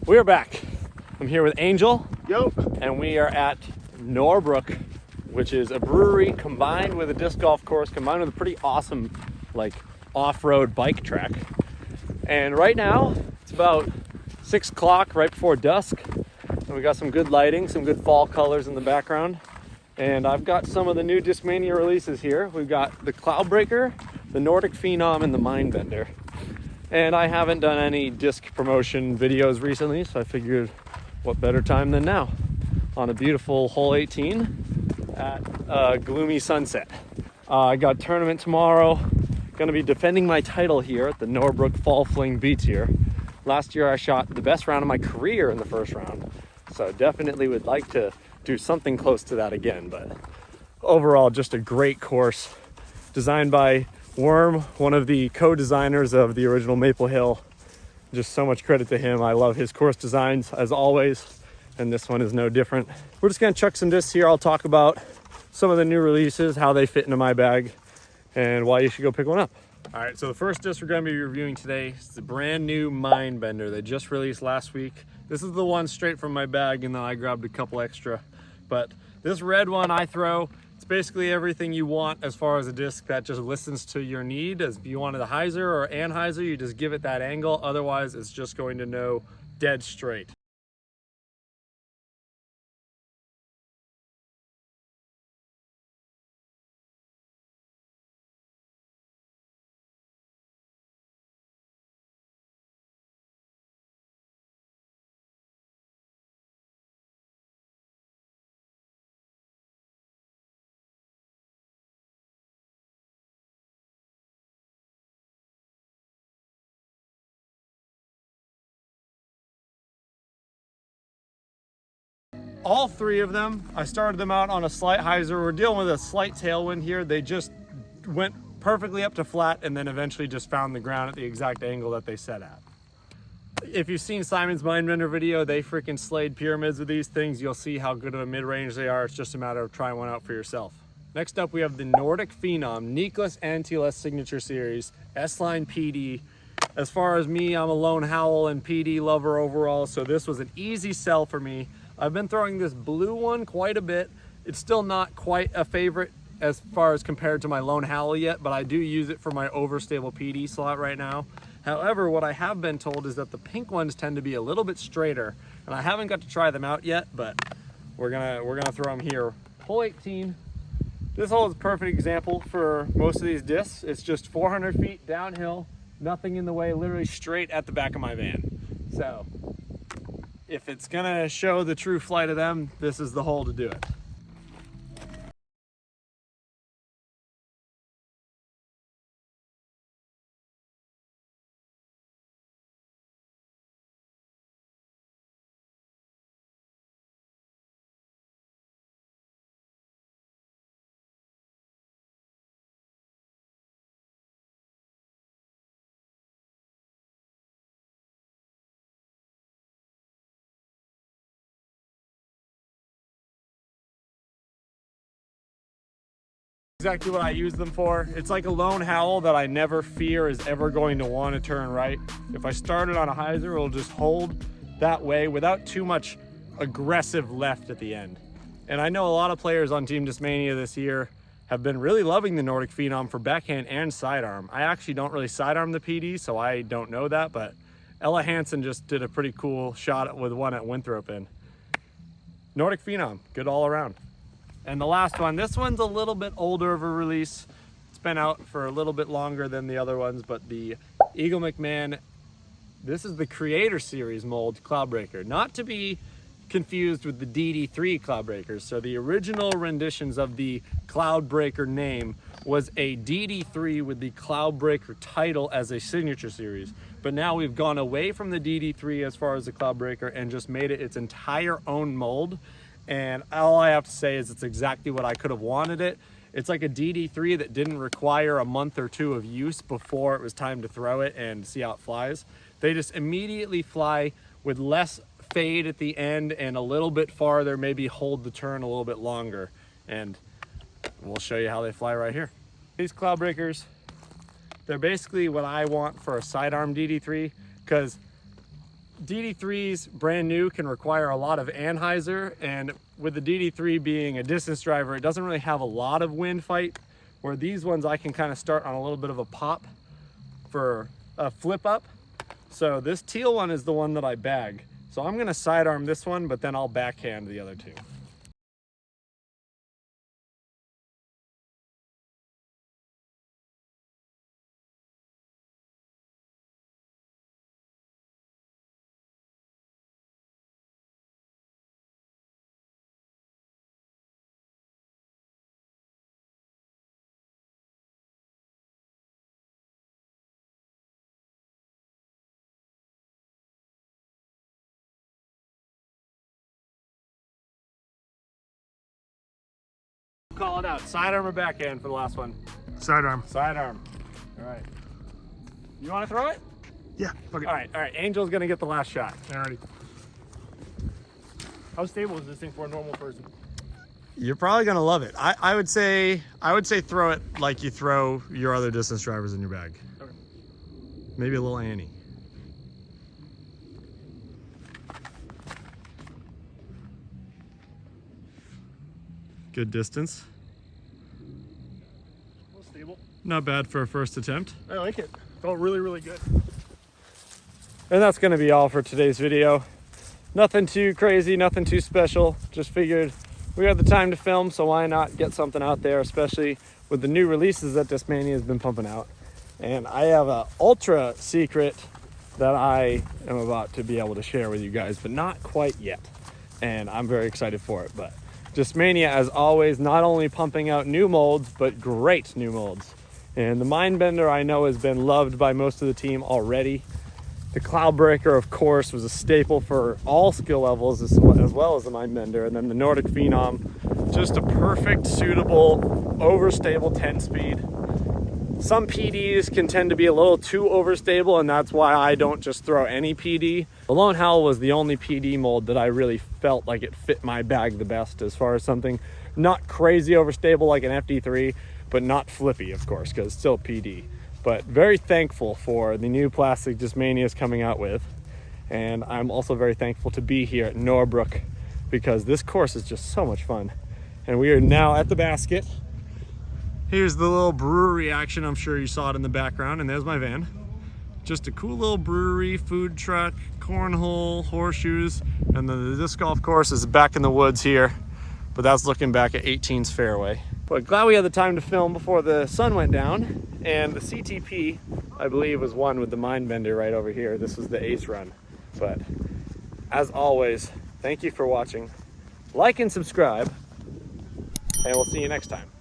We are back. I'm here with Angel. Yo. And we are at Nordic, which is a brewery combined with a disc golf course, combined with a pretty awesome like off-road bike track. And right now it's about 6 o'clock, right before dusk. And we got some good lighting, some good fall colors in the background. And I've got some of the new DISCMANIA releases here. We've got the Cloudbreaker, the Nordic Phenom, and the Mindbender. And I haven't done any disc promotion videos recently, so I figured what better time than now on a beautiful hole 18 at gloomy sunset. I got a tournament tomorrow. Going to be defending my title here at the Nordic Fall Fling B tier. Last year I shot the best round of my career in the first round, so definitely would like to do something close to that again. But overall, just a great course designed by Worm, one of the co-designers of the original Maple Hill. Just so much credit to him. I love his course designs as always, and this one is no different. We're just gonna chuck some discs here. I'll talk about some of the new releases, how they fit into my bag, and why you should go pick one up. All right, so the first disc we're gonna be reviewing today is the brand new Mindbender. They just released last week. This is the one straight from my bag, and then I grabbed a couple extra. But this red one I throw, it's basically everything you want as far as a disc that just listens to your need. As if you wanted a hyzer or anhyzer, you just give it that angle. Otherwise, it's just going to know dead straight. All three of them, I started them out on a slight hyzer. We're dealing with a slight tailwind here. They just went perfectly up to flat and then eventually just found the ground at the exact angle that they set at. If you've seen Simon's Mindbender video, they freaking slayed pyramids with these things. You'll see how good of a mid-range they are. It's just a matter of trying one out for yourself. Next up, we have the Nordic Phenom, Nicholas and TLS Signature Series, S-Line PD. As far as me, I'm a lone howl and PD lover overall, so this was an easy sell for me. I've been throwing this blue one quite a bit. It's still not quite a favorite as far as compared to my lone howl yet, but I do use it for my overstable PD slot right now. However, what I have been told is that the pink ones tend to be a little bit straighter, and I haven't got to try them out yet, but we're gonna throw them here. Hole 18. This hole is a perfect example for most of these discs. It's just 400 feet downhill, nothing in the way, literally straight at the back of my van. So if it's gonna show the true flight of them, this is the hole to do it. Exactly what I use them for. It's like a lone howl that I never fear is ever going to want to turn right. If I started on a hyzer, it'll just hold that way without too much aggressive left at the end. And I know a lot of players on Team DISCMANIA this year have been really loving the Nordic Phenom for backhand and sidearm. I actually don't really sidearm the PD, so I don't know that, but Ella Hansen just did a pretty cool shot with one at Winthrop, and Nordic Phenom, good all around. And the last one, this one's a little bit older of a release. It's been out for a little bit longer than the other ones, but the Eagle McMahon, this is the Creator Series mold Cloudbreaker. Not to be confused with the DD3 Cloudbreakers. So the original renditions of the Cloudbreaker name was a DD3 with the Cloudbreaker title as a signature series. But now we've gone away from the DD3 as far as the Cloudbreaker and just made it its entire own mold. And all I have to say is it's exactly what I could have wanted it. It's like a DD3 that didn't require a month or two of use before it was time to throw it and see how it flies. They just immediately fly with less fade at the end and a little bit farther, maybe hold the turn a little bit longer. And we'll show you how they fly right here. These DD3s brand new can require a lot of anhyzer, and with the DD3 being a distance driver, it doesn't really have a lot of wind fight, where these ones I can kind of start on a little bit of a pop for a flip up. So this teal one is the one that I bag. So I'm gonna sidearm this one, but then I'll backhand the other two. Call it out. Sidearm or backhand for the last one? Sidearm. Sidearm. All right. You want to throw it? Yeah. Okay. All right. Angel's gonna get the last shot. Alrighty. How stable is this thing for a normal person? You're probably gonna love it. I would say throw it like you throw your other distance drivers in your bag. Okay. Maybe a little Annie. Good distance. A little stable. Not bad for a first attempt. I like it. Felt really, really good. And that's gonna be all for today's video. Nothing too crazy, nothing too special. Just figured we had the time to film, so why not get something out there, especially with the new releases that DISCMANIA has been pumping out. And I have an ultra secret that I am about to be able to share with you guys, but not quite yet. And I'm very excited for it. But DISCMANIA, as always, not only pumping out new molds, but great new molds. And the Mindbender, I know, has been loved by most of the team already. The Cloudbreaker, of course, was a staple for all skill levels, as well as the Mindbender. And then the Nordic Phenom, just a perfect, suitable, overstable 10-speed. Some PDs can tend to be a little too overstable, and that's why I don't just throw any PD. The Lone Howl was the only PD mold that I really felt like it fit my bag the best, as far as something not crazy overstable like an FD3, but not flippy, of course, because it's still PD. But very thankful for the new plastic DISCMANIA is coming out with. And I'm also very thankful to be here at Norbrook, because this course is just so much fun. And we are now at the basket. Here's the little brewery action. I'm sure you saw it in the background, and there's my van. Just a cool little brewery, food truck, cornhole, horseshoes, and then the disc golf course is back in the woods here, but that's looking back at 18's fairway. But glad we had the time to film before the sun went down, and the CTP, I believe, was won with the Mindbender right over here. This was the ace run. But as always, thank you for watching. Like and subscribe, and we'll see you next time.